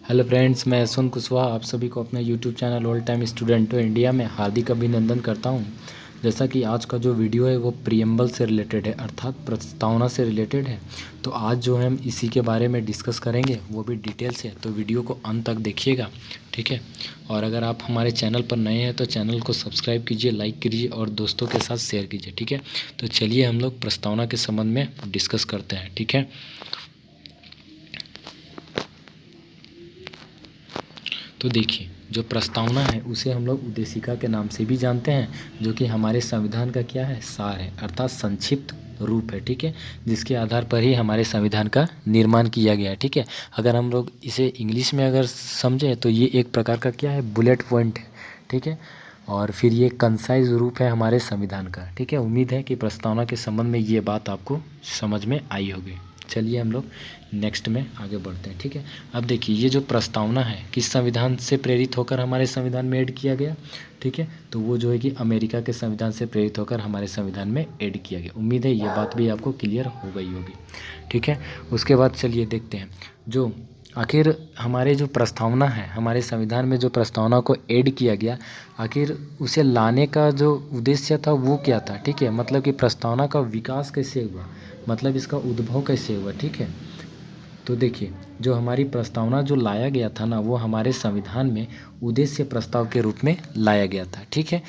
Hello friends, मैं यशवंत कुशवाहा आप सभी को अपने YouTube channel all time student India में हार्दिक अभिनंदन करता हूं। जैसा कि आज का जो वीडियो है वो प्रीएम्बल से रिलेटेड है, अर्थात प्रस्तावना से रिलेटेड है। तो आज जो है हम इसी के बारे में डिस्कस करेंगे, वो भी डिटेल से। तो वीडियो को अंत तक देखिएगा, ठीक है। और अगर आप हमारे चैनल पर नए हैं तो चैनल को सब्सक्राइब कीजिए, लाइक कीजिए और दोस्तों के साथ शेयर कीजिए, ठीक है। तो चलिए हम लोग प्रस्तावना के संबंध में डिस्कस करते हैं, ठीक है। तो देखिए, जो प्रस्तावना है उसे हम लोग उद्देशिका के नाम से भी जानते हैं, जो कि हमारे संविधान का क्या है, सार है, अर्थात संक्षिप्त रूप है, ठीक है। जिसके आधार पर ही हमारे संविधान का निर्माण किया गया है, ठीक है। अगर हम लोग इसे इंग्लिश में अगर समझें तो ये एक प्रकार का क्या है, बुलेट पॉइंट है, ठीक है। और फिर ये कंसाइज रूप है हमारे संविधान का, ठीक है। उम्मीद है कि प्रस्तावना के संबंध में ये बात आपको समझ में आई होगी। चलिए हम लोग नेक्स्ट में आगे बढ़ते हैं, ठीक है। अब देखिए, ये जो प्रस्तावना है किस संविधान से प्रेरित होकर हमारे संविधान में ऐड किया गया, ठीक है। तो वो जो है कि अमेरिका के संविधान से प्रेरित होकर हमारे संविधान में ऐड किया गया। उम्मीद है ये बात भी आपको क्लियर हो गई होगी, ठीक है। उसके बाद चलिए देखते हैं, जो आखिर हमारे जो प्रस्तावना है, हमारे संविधान में जो प्रस्तावना को ऐड किया गया, आखिर उसे लाने का जो उद्देश्य था वो क्या था, ठीक है। मतलब कि प्रस्तावना का विकास कैसे हुआ, मतलब इसका उद्भव कैसे हुआ, ठीक है। तो देखिए, जो हमारी प्रस्तावना जो लाया गया था ना, वो हमारे संविधान में उद्देश्य प्रस्ताव के रूप में लाया गया था, ठीक है।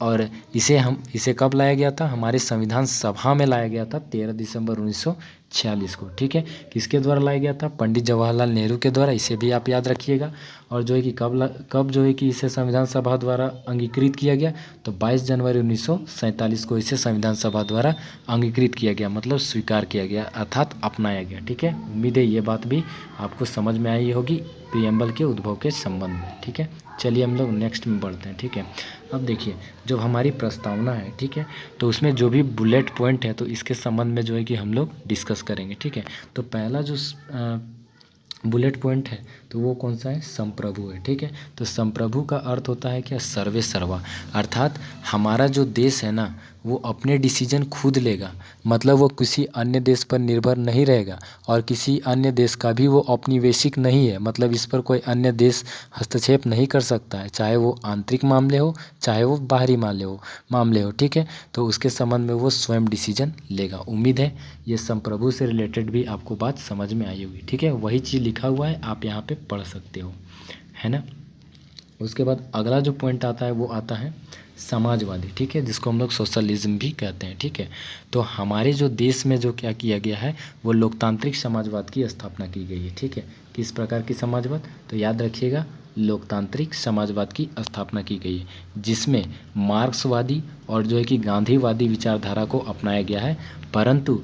और इसे कब लाया गया था, हमारे संविधान सभा में लाया गया था 13 दिसंबर 1946 को, ठीक है। किसके द्वारा लाया गया था, पंडित जवाहरलाल नेहरू के द्वारा। इसे भी आप याद रखिएगा। और जो है कि कब जो है कि इसे संविधान सभा द्वारा अंगीकृत किया गया, तो 22 जनवरी 1947 को इसे संविधान सभा द्वारा अंगीकृत किया गया, मतलब स्वीकार किया गया, अर्थात अपनाया गया, ठीक है। उम्मीद है ये बात भी आपको समझ में आई होगी प्रीएम्बल के उद्भव के संबंध में, ठीक है। चलिए हम लोग नेक्स्ट में बढ़ते हैं, ठीक है। अब देखिए, जो हमारी प्रस्तावना है, ठीक है, तो उसमें जो भी बुलेट पॉइंट है तो इसके संबंध में जो है कि हम लोग डिस्कस करेंगे, ठीक है। तो पहला जो बुलेट पॉइंट है तो वो कौन सा है, संप्रभु है, ठीक है। तो संप्रभु का अर्थ होता है क्या, सर्वे सर्वा, अर्थात हमारा जो देश है ना वो अपने डिसीजन खुद लेगा, मतलब वो किसी अन्य देश पर निर्भर नहीं रहेगा और किसी अन्य देश का भी वो औपनिवेशिक नहीं है, मतलब इस पर कोई अन्य देश हस्तक्षेप नहीं कर सकता है, चाहे वो आंतरिक मामले हो चाहे वो बाहरी मामले हो, ठीक है। तो उसके संबंध में वो स्वयं डिसीजन लेगा। उम्मीद है ये संप्रभु से रिलेटेड भी आपको बात समझ में आई होगी, ठीक है। वही चीज़ लिखा हुआ है, आप यहाँ पे पढ़ सकते हो, है ना। उसके बाद अगला जो पॉइंट आता है वो आता है समाजवादी, ठीक है, जिसको हम लोग सोशलिज्म भी कहते हैं, ठीक है। तो हमारे जो देश में जो क्या किया गया है, वो लोकतांत्रिक समाजवाद की स्थापना की गई है, ठीक है। किस प्रकार की समाजवाद, तो याद रखिएगा, लोकतांत्रिक समाजवाद की स्थापना की गई है, जिसमें मार्क्सवादी और जो है कि गांधीवादी विचारधारा को अपनाया गया है। परंतु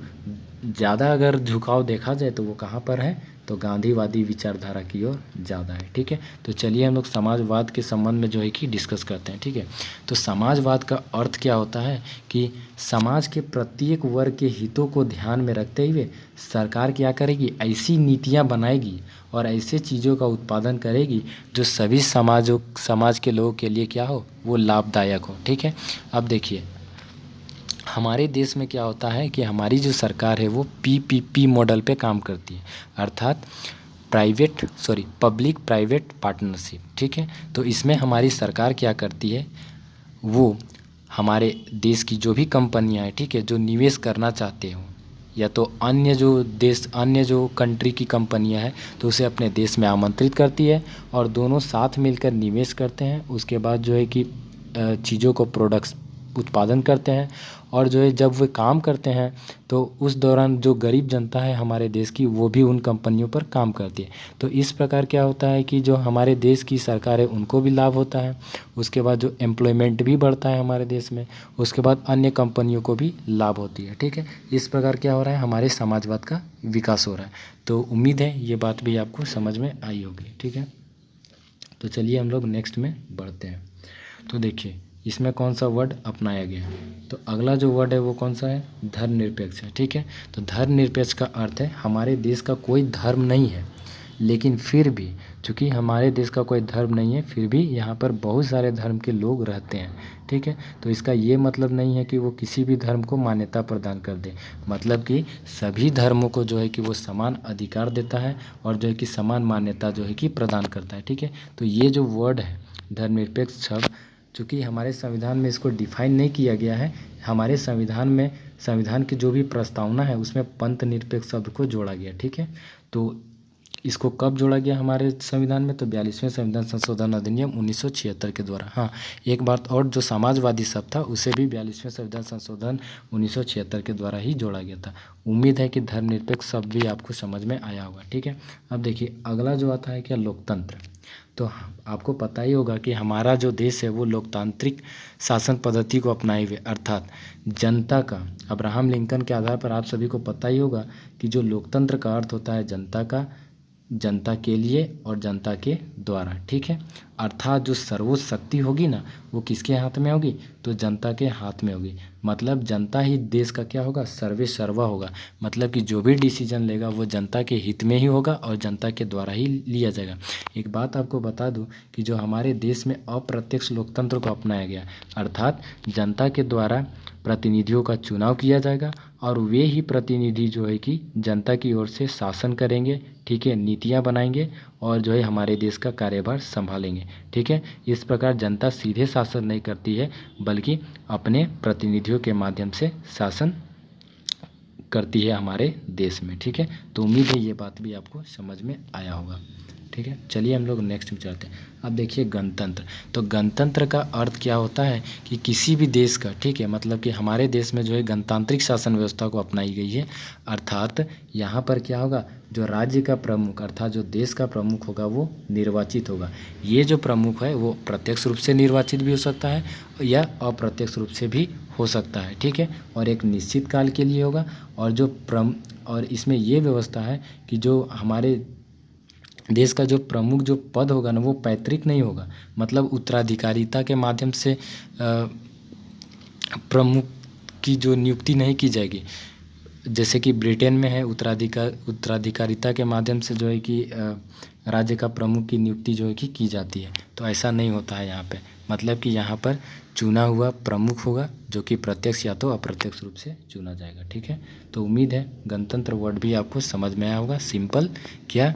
ज़्यादा अगर झुकाव देखा जाए तो वो कहाँ पर है, तो गांधीवादी विचारधारा की ओर ज़्यादा है, ठीक है। तो चलिए हम लोग समाजवाद के संबंध में जो है कि डिस्कस करते हैं, ठीक है। तो समाजवाद का अर्थ क्या होता है कि समाज के प्रत्येक वर्ग के हितों को ध्यान में रखते हुए सरकार क्या करेगी, ऐसी नीतियाँ बनाएगी और ऐसे चीज़ों का उत्पादन करेगी जो सभी समाज के लोगों के लिए क्या हो, वो लाभदायक हो, ठीक है। अब देखिए, हमारे देश में क्या होता है कि हमारी जो सरकार है वो पीपीपी मॉडल पे काम करती है, अर्थात पब्लिक प्राइवेट पार्टनरशिप, ठीक है। तो इसमें हमारी सरकार क्या करती है, वो हमारे देश की जो भी कंपनियां हैं, ठीक है, जो निवेश करना चाहते हो या तो अन्य जो कंट्री की कंपनियां हैं, तो उसे अपने देश में आमंत्रित करती है और दोनों साथ मिलकर निवेश करते हैं। उसके बाद जो है कि चीज़ों को प्रोडक्ट्स उत्पादन करते हैं और जो है जब वे काम करते हैं तो उस दौरान जो गरीब जनता है हमारे देश की, वो भी उन कंपनियों पर काम करती है। तो इस प्रकार क्या होता है कि जो हमारे देश की सरकार है उनको भी लाभ होता है, उसके बाद जो एम्प्लॉयमेंट भी बढ़ता है हमारे देश में, उसके बाद अन्य कंपनियों को भी लाभ होती है, ठीक है। इस प्रकार क्या हो रहा है, हमारे समाजवाद का विकास हो रहा है। तो उम्मीद है ये बात भी आपको समझ में आई होगी, ठीक है। तो चलिए हम लोग नेक्स्ट में बढ़ते हैं। तो देखिए, इसमें कौन सा वर्ड अपनाया गया है, तो अगला जो वर्ड है वो कौन सा है, धर्मनिरपेक्ष है, ठीक है। तो धर्मनिरपेक्ष का अर्थ है हमारे देश का कोई धर्म नहीं है, लेकिन फिर भी चूँकि हमारे देश का कोई धर्म नहीं है, फिर भी यहाँ पर बहुत सारे धर्म के लोग रहते हैं, ठीक है। तो इसका ये मतलब नहीं है कि वो किसी भी धर्म को मान्यता प्रदान कर दे, मतलब कि सभी धर्मों को जो है कि वो समान अधिकार देता है और जो है कि समान मान्यता जो है कि प्रदान करता है, ठीक है। तो ये जो वर्ड है धर्मनिरपेक्ष शब्द, चूँकि हमारे संविधान में इसको डिफाइन नहीं किया गया है, हमारे संविधान में संविधान की जो भी प्रस्तावना है उसमें पंथ निरपेक्ष शब्द को जोड़ा गया, ठीक है। तो इसको कब जोड़ा गया हमारे संविधान में? तो 42वें संविधान संशोधन अधिनियम 1976 के द्वारा। हाँ, एक बात और, जो समाजवादी शब्द था उसे भी 42वें संविधान संशोधन 1976 के द्वारा ही जोड़ा गया था। उम्मीद है कि धर्मनिरपेक्ष शब्द भी आपको समझ में आया होगा, ठीक है। अब देखिए अगला जो आता है क्या, लोकतंत्र। तो आपको पता ही होगा कि हमारा जो देश है वो लोकतांत्रिक शासन पद्धति को अपनाए हुए, अर्थात जनता का, अब्राहम लिंकन के आधार पर आप सभी को पता ही होगा कि जो लोकतंत्र का अर्थ होता है जनता का, जनता के लिए और जनता के द्वारा, ठीक है। अर्थात जो सर्वोच्च शक्ति होगी ना वो किसके हाथ में होगी? तो जनता के हाथ में होगी। मतलब जनता ही देश का क्या होगा? सर्वे सर्वा होगा। मतलब कि जो भी डिसीजन लेगा वो जनता के हित में ही होगा और जनता के द्वारा ही लिया जाएगा। एक बात आपको बता दूं कि जो हमारे देश में अप्रत्यक्ष लोकतंत्र को अपनाया गया, अर्थात जनता के द्वारा प्रतिनिधियों का चुनाव किया जाएगा और वे ही प्रतिनिधि जो है कि जनता की ओर से शासन करेंगे, ठीक है, नीतियाँ बनाएंगे और जो है हमारे देश का कार्यभार संभालेंगे, ठीक है। इस प्रकार जनता सीधे शासन नहीं करती है बल्कि अपने प्रतिनिधियों के माध्यम से शासन करती है हमारे देश में, ठीक है। तो उम्मीद है ये बात भी आपको समझ में आया होगा, ठीक है। चलिए हम लोग नेक्स्ट में चलते हैं। अब देखिए गणतंत्र। तो गणतंत्र का अर्थ क्या होता है कि किसी भी देश का, ठीक है, मतलब कि हमारे देश में जो है गणतांत्रिक शासन व्यवस्था को अपनाई गई है। अर्थात यहाँ पर क्या होगा, जो राज्य का प्रमुख अर्थात जो देश का प्रमुख होगा वो निर्वाचित होगा। ये जो प्रमुख है वो प्रत्यक्ष रूप से निर्वाचित भी हो सकता है या अप्रत्यक्ष रूप से भी हो सकता है, ठीक है। और एक निश्चित काल के लिए होगा और इसमें ये व्यवस्था है कि जो हमारे देश का जो प्रमुख जो पद होगा ना वो पैतृक नहीं होगा, मतलब उत्तराधिकारिता के माध्यम से प्रमुख की जो नियुक्ति नहीं की जाएगी। जैसे कि ब्रिटेन में है उत्तराधिकारिता के माध्यम से जो है कि राज्य का प्रमुख की नियुक्ति जो है कि की जाती है। तो ऐसा नहीं होता है यहाँ पे, मतलब कि यहाँ पर चुना हुआ प्रमुख होगा जो कि प्रत्यक्ष या तो अप्रत्यक्ष रूप से चुना जाएगा, ठीक है। तो उम्मीद है गणतंत्र वर्ड भी आपको समझ में आया होगा। सिंपल क्या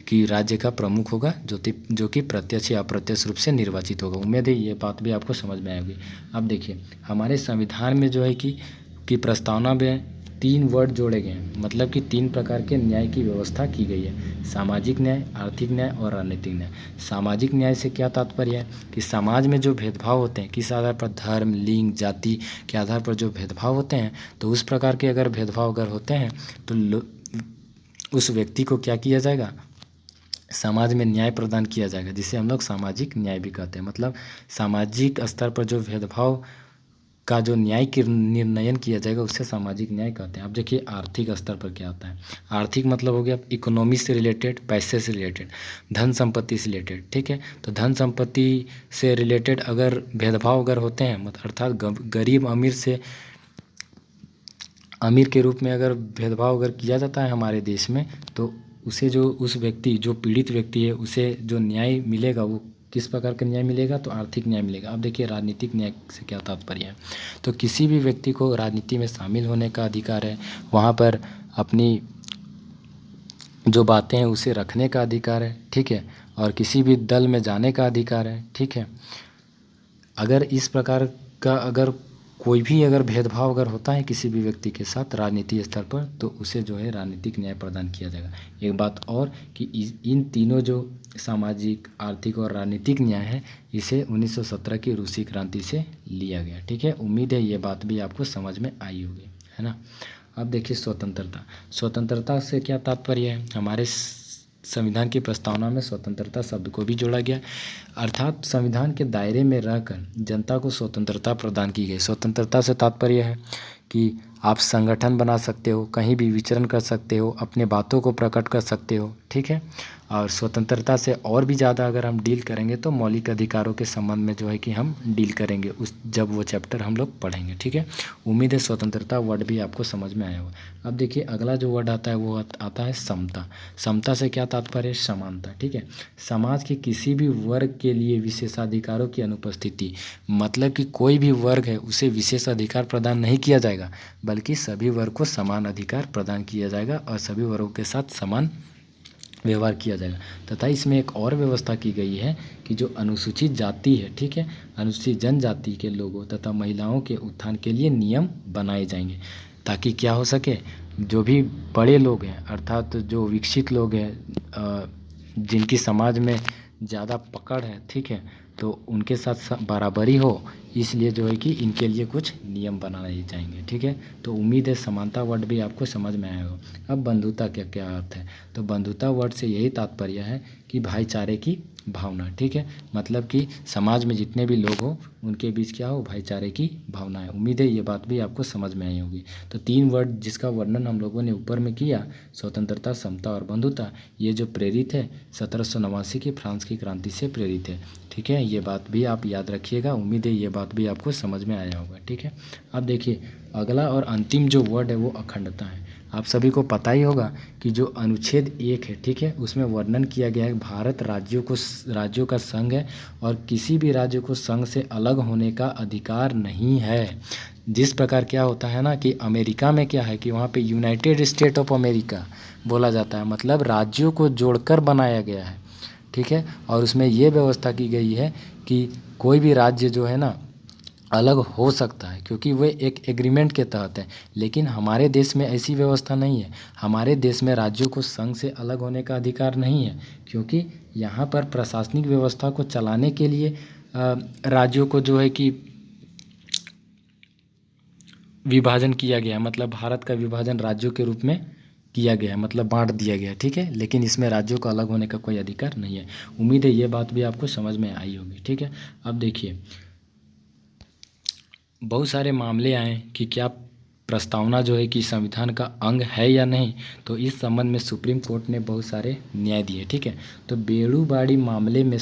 कि राज्य का प्रमुख होगा जो कि प्रत्यक्ष या अप्रत्यक्ष रूप से निर्वाचित होगा। उम्मीद है ये बात भी आपको समझ में आएगी। अब देखिए हमारे संविधान में जो है कि प्रस्तावना में 3 वर्ड जोड़े गए हैं, मतलब कि 3 प्रकार के न्याय की व्यवस्था की गई है, सामाजिक न्याय, आर्थिक न्याय और राजनीतिक न्याय। सामाजिक न्याय से क्या तात्पर्य है कि समाज में जो भेदभाव होते हैं, किस आधार पर, धर्म, लिंग, जाति के आधार पर जो भेदभाव होते हैं, तो उस प्रकार के अगर भेदभाव अगर होते हैं तो उस व्यक्ति को क्या किया जाएगा, समाज में न्याय प्रदान किया जाएगा, जिसे हम लोग सामाजिक न्याय भी कहते हैं। मतलब सामाजिक स्तर पर जो भेदभाव का जो न्याय की निर्णयन किया जाएगा उससे सामाजिक न्याय कहते हैं। अब देखिए आर्थिक स्तर पर क्या होता है। आर्थिक मतलब हो गया इकोनॉमी से रिलेटेड, पैसे से रिलेटेड, धन संपत्ति से रिलेटेड, ठीक है। तो धन संपत्ति से रिलेटेड अगर भेदभाव अगर होते हैं, मतलब अर्थात गरीब अमीर के रूप में अगर भेदभाव अगर किया जाता है हमारे देश में, तो उसे जो उस व्यक्ति जो पीड़ित व्यक्ति है उसे जो न्याय मिलेगा वो किस प्रकार का न्याय मिलेगा, तो आर्थिक न्याय मिलेगा। अब देखिए राजनीतिक न्याय से क्या तात्पर्य है। तो किसी भी व्यक्ति को राजनीति में शामिल होने का अधिकार है, वहाँ पर अपनी जो बातें हैं उसे रखने का अधिकार है, ठीक है, और किसी भी दल में जाने का अधिकार है, ठीक है। अगर इस प्रकार का अगर कोई भी अगर भेदभाव अगर होता है किसी भी व्यक्ति के साथ राजनीतिक स्तर पर, तो उसे जो है राजनीतिक न्याय प्रदान किया जाएगा। एक बात और कि इन तीनों जो सामाजिक, आर्थिक और राजनीतिक न्याय है, इसे 1917 की रूसी क्रांति से लिया गया, ठीक है। उम्मीद है ये बात भी आपको समझ में आई होगी, है ना। अब देखिए स्वतंत्रता से क्या तात्पर्य है। हमारे संविधान की प्रस्तावना में स्वतंत्रता शब्द को भी जोड़ा गया, अर्थात संविधान के दायरे में रहकर जनता को स्वतंत्रता प्रदान की गई। स्वतंत्रता से तात्पर्य है कि आप संगठन बना सकते हो, कहीं भी विचरण कर सकते हो, अपने बातों को प्रकट कर सकते हो, ठीक है। और स्वतंत्रता से और भी ज़्यादा अगर हम डील करेंगे तो मौलिक अधिकारों के संबंध में जो है कि हम डील करेंगे उस जब वो चैप्टर हम लोग पढ़ेंगे, ठीक है। उम्मीद है स्वतंत्रता वर्ड भी आपको समझ में आया होगा। अब देखिए अगला जो वर्ड आता है वो आता है समता। समता से क्या तात्पर्य है? समानता, ठीक है। समाज के किसी भी वर्ग के लिए विशेषाधिकारों की अनुपस्थिति, मतलब कि कोई भी वर्ग है उसे विशेष अधिकार प्रदान नहीं किया जाएगा, बल्कि सभी वर्ग को समान अधिकार प्रदान किया जाएगा और सभी वर्गों के साथ समान व्यवहार किया जाएगा। तथा इसमें एक और व्यवस्था की गई है कि जो अनुसूचित जाति है, ठीक है, अनुसूचित जनजाति के लोगों तथा महिलाओं के उत्थान के लिए नियम बनाए जाएंगे, ताकि क्या हो सके, जो भी बड़े लोग हैं अर्थात जो विकसित लोग हैं जिनकी समाज में ज़्यादा पकड़ है, ठीक है, तो उनके साथ बराबरी हो, इसलिए जो है कि इनके लिए कुछ नियम बनाए जाएंगे, ठीक है। तो उम्मीद है समानता वर्ड भी आपको समझ में आया होगा। अब बंधुता क्या क्या अर्थ है? तो बंधुता वर्ड से यही तात्पर्य है कि भाईचारे की भावना, ठीक है, मतलब कि समाज में जितने भी लोग हों उनके बीच क्या हो, भाईचारे की भावना है। उम्मीद है ये बात भी आपको समझ में आई होगी। तो 3 वर्ड जिसका वर्णन हम लोगों ने ऊपर में किया, स्वतंत्रता, समता और बंधुता, ये जो प्रेरित है 1789 की फ्रांस की क्रांति से प्रेरित है, ठीक है। ये बात भी आप याद रखिएगा। उम्मीद है ये बात भी आपको समझ में आया होगा, ठीक है। अब देखिए अगला और अंतिम जो वर्ड है वो अखंडता है। आप सभी को पता ही होगा कि जो अनुच्छेद 1 है, ठीक है, उसमें वर्णन किया गया है भारत राज्यों का संघ है और किसी भी राज्य को संघ से अलग होने का अधिकार नहीं है। जिस प्रकार क्या होता है ना कि अमेरिका में क्या है कि वहाँ पे यूनाइटेड स्टेट ऑफ अमेरिका बोला जाता है, मतलब राज्यों को जोड़कर बनाया गया है, ठीक है। और उसमें ये व्यवस्था की गई है कि कोई भी राज्य जो है ना अलग हो सकता है, क्योंकि वे एक एग्रीमेंट के तहत है। लेकिन हमारे देश में ऐसी व्यवस्था नहीं है। हमारे देश में राज्यों को संघ से अलग होने का अधिकार नहीं है, क्योंकि यहाँ पर प्रशासनिक व्यवस्था को चलाने के लिए राज्यों को जो है कि विभाजन किया गया, मतलब भारत का विभाजन राज्यों के रूप में किया गया, मतलब बांट दिया गया, ठीक है। लेकिन इसमें राज्यों को अलग होने का कोई अधिकार नहीं है। उम्मीद है ये बात भी आपको समझ में आई होगी, ठीक है। अब देखिए बहुत सारे मामले आए कि क्या प्रस्तावना जो है कि संविधान का अंग है या नहीं, तो इस संबंध में सुप्रीम कोर्ट ने बहुत सारे न्याय दिए, ठीक है। तो बेड़ूबाड़ी मामले में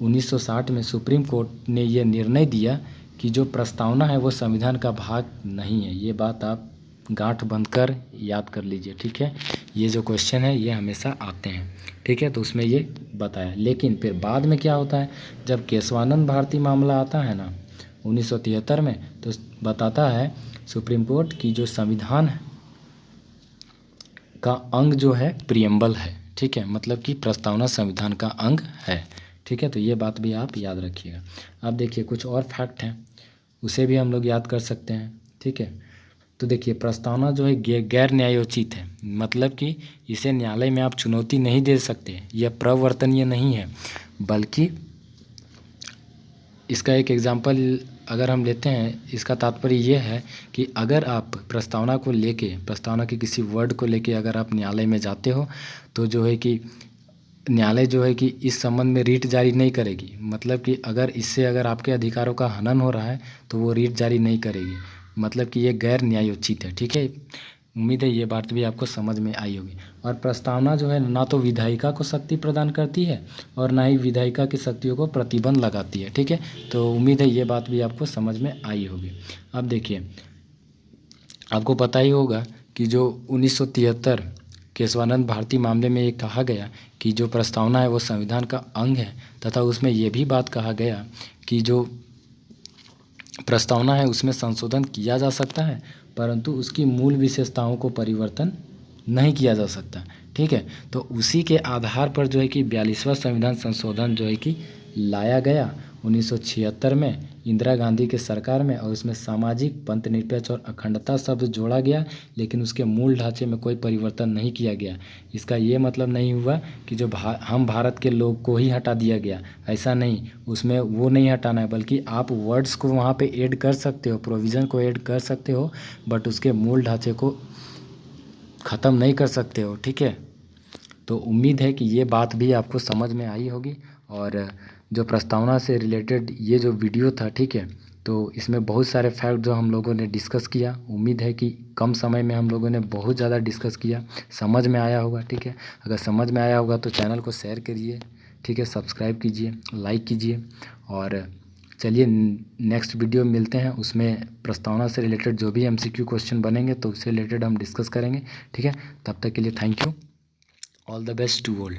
1960 में सुप्रीम कोर्ट ने यह निर्णय दिया कि जो प्रस्तावना है वो संविधान का भाग नहीं है। ये बात आप गांठ बंद कर याद कर लीजिए, ठीक है। ये जो क्वेश्चन है ये हमेशा आते हैं, ठीक है। तो उसमें ये बताया, लेकिन फिर बाद में क्या होता है, जब केशवानंद भारती मामला आता है ना 1973 में, तो बताता है सुप्रीम कोर्ट की जो संविधान का अंग जो है प्रियम्बल है, ठीक है, मतलब कि प्रस्तावना संविधान का अंग है, ठीक है। तो ये बात भी आप याद रखिएगा। अब देखिए कुछ और फैक्ट हैं, उसे भी हम लोग याद कर सकते हैं, ठीक है। तो देखिए प्रस्तावना जो है गैर न्यायोचित है, मतलब कि इसे न्यायालय में आप चुनौती नहीं दे सकते, यह प्रवर्तनीय नहीं है। बल्कि इसका एक एग्जाम्पल अगर हम लेते हैं, इसका तात्पर्य ये है कि अगर आप प्रस्तावना को लेके, प्रस्तावना के किसी वर्ड को लेके अगर आप न्यायालय में जाते हो, तो जो है कि न्यायालय जो है कि इस संबंध में रीट जारी नहीं करेगी, मतलब कि अगर आपके अधिकारों का हनन हो रहा है तो वो रीट जारी नहीं करेगी, मतलब कि ये गैर न्यायोचित है, ठीक है। उम्मीद है ये बात भी आपको समझ में आई होगी। और प्रस्तावना जो है ना तो विधायिका को शक्ति प्रदान करती है और ना ही विधायिका की शक्तियों को प्रतिबंध लगाती है, ठीक है। तो उम्मीद है ये बात भी आपको समझ में आई होगी। अब देखिए आपको पता ही होगा कि जो 1973 केशवानंद भारती मामले में ये कहा गया कि जो प्रस्तावना है वो संविधान का अंग है, तथा उसमें ये भी बात कहा गया कि जो प्रस्तावना है उसमें संशोधन किया जा सकता है, परंतु उसकी मूल विशेषताओं को परिवर्तन नहीं किया जा सकता, ठीक है। तो उसी के आधार पर जो है कि 42वां संविधान संशोधन जो है कि लाया गया 1976 में इंदिरा गांधी के सरकार में, और उसमें सामाजिक, पंथनिरपेक्ष और अखंडता शब्द जोड़ा गया, लेकिन उसके मूल ढांचे में कोई परिवर्तन नहीं किया गया। इसका ये मतलब नहीं हुआ कि जो हम भारत के लोग को ही हटा दिया गया, ऐसा नहीं, उसमें वो नहीं हटाना है, बल्कि आप वर्ड्स को वहाँ पे ऐड कर सकते हो, प्रोविज़न को ऐड कर सकते हो, बट उसके मूल ढांचे को ख़त्म नहीं कर सकते हो, ठीक है। तो उम्मीद है कि ये बात भी आपको समझ में आई होगी। और जो प्रस्तावना से रिलेटेड ये जो वीडियो था, ठीक है, तो इसमें बहुत सारे फैक्ट जो हम लोगों ने डिस्कस किया, उम्मीद है कि कम समय में हम लोगों ने बहुत ज़्यादा डिस्कस किया, समझ में आया होगा। ठीक है, अगर समझ में आया होगा तो चैनल को शेयर करिए, ठीक है, सब्सक्राइब कीजिए, लाइक कीजिए। और चलिए नेक्स्ट वीडियो में मिलते हैं, उसमें प्रस्तावना से रिलेटेड जो भी MCQ क्वेश्चन बनेंगे तो उससे रिलेटेड हम डिस्कस करेंगे। ठीक है, तब तक के लिए thank you, all the best to all.